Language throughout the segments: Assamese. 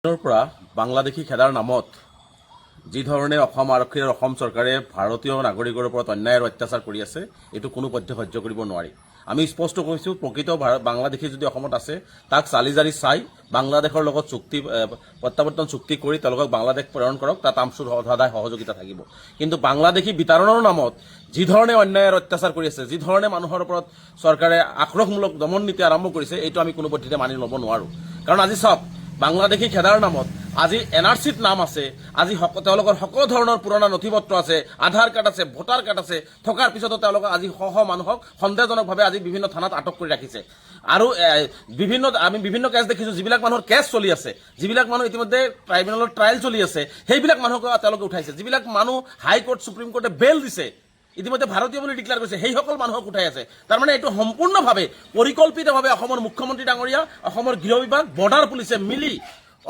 পৰা বাংলাদেশী খেদাৰ নামত যি ধৰণে অসম আৰক্ষী আৰু অসম চৰকাৰে ভাৰতীয় নাগৰিকৰ ওপৰত অন্যায় আৰু অত্যাচাৰ কৰি আছে এইটো কোনো পধ্যে সহ্য কৰিব নোৱাৰি। আমি স্পষ্ট কৈছোঁ, প্ৰকৃত বাংলাদেশী যদি অসমত আছে তাক চালি জাৰি চাই বাংলাদেশৰ লগত প্ৰত্যাৱৰ্তন চুক্তি কৰি তেওঁলোকক বাংলাদেশ প্ৰেৰণ কৰক, তাত আমচুৰ সদায় সহযোগিতা থাকিব। কিন্তু বাংলাদেশী বিতৰণৰ নামত যি ধৰণে অন্যায় আৰু অত্যাচাৰ কৰি আছে, যি ধৰণে মানুহৰ ওপৰত চৰকাৰে আক্ৰোশমূলক দমন নীতি আৰম্ভ কৰিছে, এইটো আমি কোনো পদ্ধতিতে মানি ল'ব নোৱাৰোঁ। কাৰণ আজি চাওক, বাংলাদেশী খেদাৰ নামত আজি NRCত নাম আছে, আজি তেওঁলোকৰ সকলো ধৰণৰ পুৰণা নথি পত্ৰ আছে, আধাৰ কাৰ্ড আছে, ভোটাৰ কাৰ্ড আছে, থকাৰ পিছতো তেওঁলোকে আজি শ মানুহক সন্দেহজনকভাৱে আজি বিভিন্ন থানাত আটক কৰি ৰাখিছে। আৰু আমি বিভিন্ন কেছ দেখিছোঁ, যিবিলাক মানুহৰ কেছ চলি আছে, যিবিলাক মানুহ ইতিমধ্যে ট্ৰাইব্যুনেলৰ ট্ৰায়েল চলি আছে, সেইবিলাক মানুহক তেওঁলোকে উঠাইছে। যিবিলাক মানুহ হাইকোৰ্ট সুপ্ৰিম কোৰ্টে বেল দিছে, ইতিমধ্যে ভাৰতীয় বুলি ডিক্লেয়াৰ কৰিছে, সেইসকল মানুহক উঠাই আছে। তাৰমানে এইটো সম্পূৰ্ণভাৱে পৰিকল্পিতভাৱে অসমৰ মুখ্যমন্ত্ৰী ডাঙৰীয়া, অসমৰ গৃহ বিভাগ, বৰ্ডাৰ পুলিচে মিলি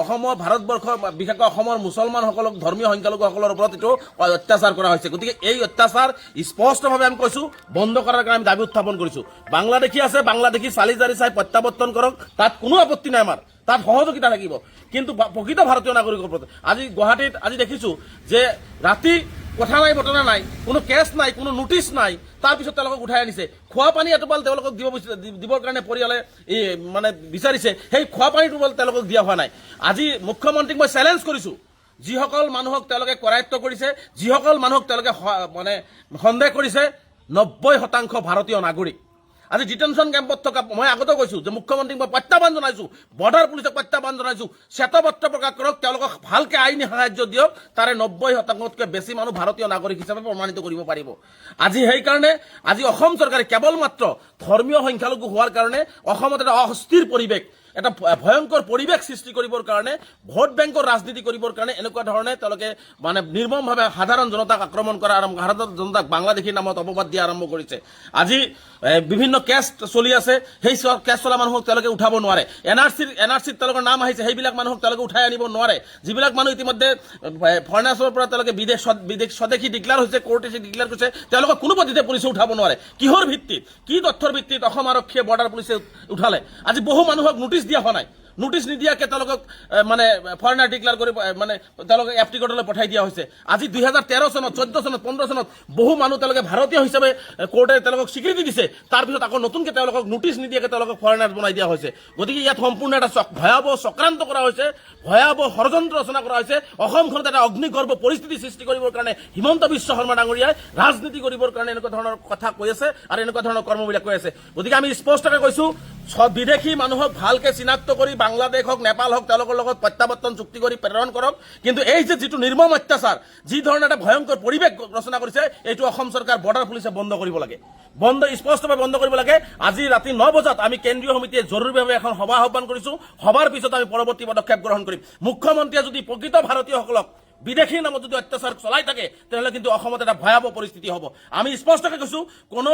অসমৰ ভাৰতবৰ্ষৰ বিশেষকৈ অসমৰ মুছলমানসকলক, ধৰ্মীয় সংখ্যালঘুসকলৰ ওপৰত এইটো অত্যাচাৰ কৰা হৈছে। গতিকে এই অত্যাচাৰ স্পষ্টভাৱে আমি কৈছোঁ বন্ধ কৰাৰ কাৰণে আমি দাবী উত্থাপন কৰিছোঁ। বাংলাদেশী আছে, বাংলাদেশী চালি জাৰি চাই প্ৰত্যাৱৰ্তন কৰক, তাত কোনো আপত্তি নাই আমাৰ, তাত সহযোগিতা থাকিব। কিন্তু প্ৰকৃত ভাৰতীয় নাগৰিকৰ ওপৰত আজি গুৱাহাটীত আজি দেখিছোঁ যে ৰাতি কথা নাই, বতৰা নাই, কোনো কেছ নাই, কোনো নোটিছ নাই, তাৰপিছত তেওঁলোকক উঠাই আনিছে। খোৱা পানী এটোপাল তেওঁলোকক দিবৰ কাৰণে পৰিয়ালে বিচাৰিছে, সেই খোৱা পানী টোপাল তেওঁলোকক দিয়া হোৱা নাই। আজি মুখ্যমন্ত্ৰীক মই চেলেঞ্জ কৰিছোঁ, যিসকল মানুহক তেওঁলোকে কৰায়ত্ব কৰিছে, যিসকল মানুহক তেওঁলোকে সন্দেহ কৰিছে, 90% ভাৰতীয় নাগৰিক। আজি ডিটেনশ্যন কেম্পত থকা, মই আগতে কৈছোঁ যে মুখ্যমন্ত্ৰীক মই প্ৰত্যাহ্বান জনাইছোঁ, বৰ্ডাৰ পুলিচক প্ৰত্যাহ্বান জনাইছোঁ, শ্বেতপত্ৰ প্ৰকাশ কৰক, তেওঁলোকক ভালকৈ আইনী সাহায্য দিয়ক, তাৰে 90%তকৈ বেছি মানুহ ভাৰতীয় নাগৰিক হিচাপে প্ৰমাণিত কৰিব পাৰিব। আজি সেইকাৰণে আজি অসম চৰকাৰে কেৱল মাত্ৰ ধৰ্মীয় সংখ্যালঘু হোৱাৰ কাৰণে অসমত এটা অস্থিৰ পৰিৱেশ, এটা ভয়ংকৰ পৰিৱেশ সৃষ্টি কৰিবৰ কাৰণে, ভোট বেংকৰ ৰাজনীতি কৰিবৰ কাৰণে এনেকুৱা ধৰণে তেওঁলোকে নিৰ্মমভাৱে সাধাৰণ জনতাক আক্ৰমণ কৰা আৰম্ভ, সাধাৰণ জনতাক বাংলাদেশীৰ নামত অপবাদ দিয়া আৰম্ভ কৰিছে। আজি বিভিন্ন কেছ চলি আছে, সেই কেছ চলা মানুহক তেওঁলোকে উঠাব নোৱাৰে। NRCত তেওঁলোকৰ নাম আহিছে, সেইবিলাক মানুহক তেওঁলোকে উঠাই আনিব নোৱাৰে। যিবিলাক মানুহ ইতিমধ্যে ফৰেনাৰ্ছৰ পৰা তেওঁলোকে স্বদেশী ডিক্লেয়াৰ হৈছে, কোৰ্টে ডিক্লেয়াৰ কৰিছে, তেওঁলোকক কোনো পদ্ধতিতে পুলিচে উঠাব নোৱাৰে। কিহৰ ভিত্তিত, কি তথ্যৰ ভিত্তিত অসম আৰক্ষীয়ে, বৰ্ডাৰ পুলিচে উঠালে? আজি বহু মানুহক নোটিছ দিয়া হোৱা নাই, নোটিছ নিদিয়াকৈ তেওঁলোকক ফৰেনাৰ ডিক্লেয়াৰ কৰি তেওঁলোকক এফটি কোৰ্টলৈ পঠাই দিয়া হৈছে। আজি 2013 চনত, 14 চনত, 15 চনত বহু মানুহ তেওঁলোকে ভাৰতীয় হিচাপে কোৰ্টে তেওঁলোকক স্বীকৃতি দিছে, তাৰপিছত আকৌ নতুনকৈ তেওঁলোকক নোটিছ নিদিয়াকৈ তেওঁলোকক ফৰেনাৰ বনাই দিয়া হৈছে। গতিকে ইয়াত সম্পূৰ্ণ এটা ভয়াৱহ চক্ৰান্ত কৰা হৈছে, ভয়াৱহ ষড়যন্ত্ৰ ৰচনা কৰা হৈছে। অসমখনত এটা অগ্নিগৰ্ভ পৰিস্থিতি সৃষ্টি কৰিবৰ কাৰণে হিমন্ত বিশ্ব শৰ্মা ডাঙৰীয়াই ৰাজনীতি কৰিবৰ কাৰণে এনেকুৱা ধৰণৰ কথা কৈ আছে আৰু এনেকুৱা ধৰণৰ কৰ্মবিলাক কৈ আছে। গতিকে আমি স্পষ্টকৈ কৈছোঁ, বিদেশী মানুহক ভালকৈ চিনাক্ত কৰি বাংলাদেশ হওক, নেপাল হওক, তেওঁলোকৰ লগত প্ৰত্যাৱৰ্তন চুক্তি কৰি প্ৰেৰণ কৰক। কিন্তু এই যে যিটো নিৰ্মম অত্যাচাৰ, যি ধৰণে এটা ভয়ংকৰ পৰিৱেশ ৰচনা কৰিছে, এইটো অসম চৰকাৰ, বৰ্ডাৰ পুলিচে বন্ধ কৰিব লাগে, স্পষ্টভাৱে বন্ধ কৰিব লাগে। আজি ৰাতি 9 বজাত আমি কেন্দ্ৰীয় সমিতিয়ে জৰুৰীভাৱে এখন সভা আহ্বান কৰিছোঁ। সভাৰ পিছত আমি পৰৱৰ্তী পদক্ষেপ গ্ৰহণ কৰিম। মুখ্যমন্ত্ৰীয়ে যদি প্ৰকৃত ভাৰতীয়সকলক বিদেশীৰ নামত যদি অত্যাচাৰ চলাই থাকে, তেনেহ'লে কিন্তু অসমত এটা ভয়াৱহ পৰিস্থিতি হ'ব। আমি স্পষ্টকৈ কৈছোঁ, কোনো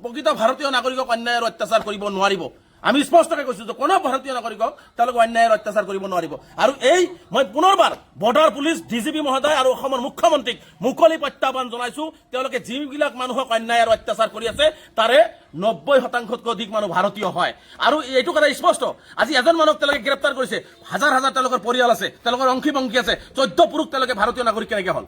প্ৰকৃত ভাৰতীয় নাগৰিকক অন্যায় আৰু অত্যাচাৰ কৰিব নোৱাৰিব। আমি স্পষ্টকৈ কৈছোঁ যে কোনো ভাৰতীয় নাগৰিকক তেওঁলোকে অন্যায় আৰু অত্যাচাৰ কৰিব নোৱাৰিব। আৰু মই পুনৰবাৰ বৰ্ডাৰ পুলিচ, DGP মহোদয় আৰু অসমৰ মুখ্যমন্ত্ৰীক মুকলি প্ৰত্যাহ্বান জনাইছোঁ, তেওঁলোকে যিবিলাক মানুহক অন্যায় আৰু অত্যাচাৰ কৰি আছে, তাৰে 90%তকৈ অধিক মানুহ ভাৰতীয় হয়। আৰু এইটো কথা স্পষ্ট, আজি এজন মানুহক তেওঁলোকে গ্ৰেপ্তাৰ কৰিছে, হাজাৰ হাজাৰ তেওঁলোকৰ পৰিয়াল আছে, তেওঁলোকৰ অংশী বংশী আছে, 14 পুৰুষ তেওঁলোকে ভাৰতীয় নাগৰিক কেনেকৈ হ'ল?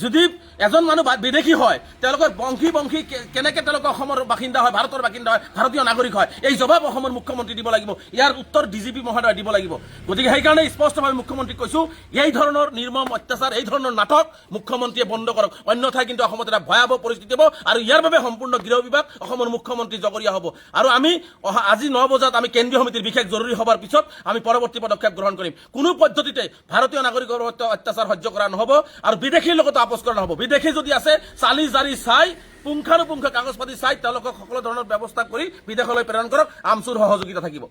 যদি এজন মানুহ বিদেশী হয়, তেওঁলোকৰ বংশী কেনেকৈ তেওঁলোকৰ অসমৰ বাসিন্দা হয়, ভাৰতৰ বাসিন্দা হয়, ভাৰতীয় নাগৰিক হয়? এই জবাব অসমৰ মুখ্যমন্ত্ৰী দিব লাগিব, ইয়াৰ উত্তৰ DGP মহোদয় দিব লাগিব। গতিকে সেইকাৰণে স্পষ্টভাৱে মুখ্যমন্ত্ৰীক কৈছোঁ, এই ধৰণৰ নিৰ্মম অত্যাচাৰ, এই ধৰণৰ নাটক মুখ্যমন্ত্ৰীয়ে বন্ধ কৰক, অন্যথাই কিন্তু অসমত এটা ভয়াৱহ পৰিস্থিতি হ'ব। আৰু ইয়াৰ বাবে সম্পূৰ্ণ গৃহ বিভাগ, অসমৰ মুখ্যমন্ত্ৰী জগৰীয়া হ'ব। আৰু আমি আজি 9 বজাত আমি কেন্দ্ৰীয় সমিতিৰ বিশেষ জৰুৰী সভাৰ পিছত আমি পৰৱৰ্তী পদক্ষেপ গ্ৰহণ কৰিম। কোনো পদ্ধতিতে ভাৰতীয় নাগৰিকৰ অত্যাচাৰ সহ্য কৰা নহ'ব আৰু বিদেশীৰ লগত আপোচ কৰা নহ'ব। বিদেশী যদি আছে, চালি জাৰি চাই, পুংখানুপুংখ কাগজ পাতি চাই তেওঁলোকক সকলো ধৰণৰ ব্যৱস্থা কৰি বিদেশলৈ প্ৰেৰণ কৰক, আমচুৰ সহযোগিতা থাকিব।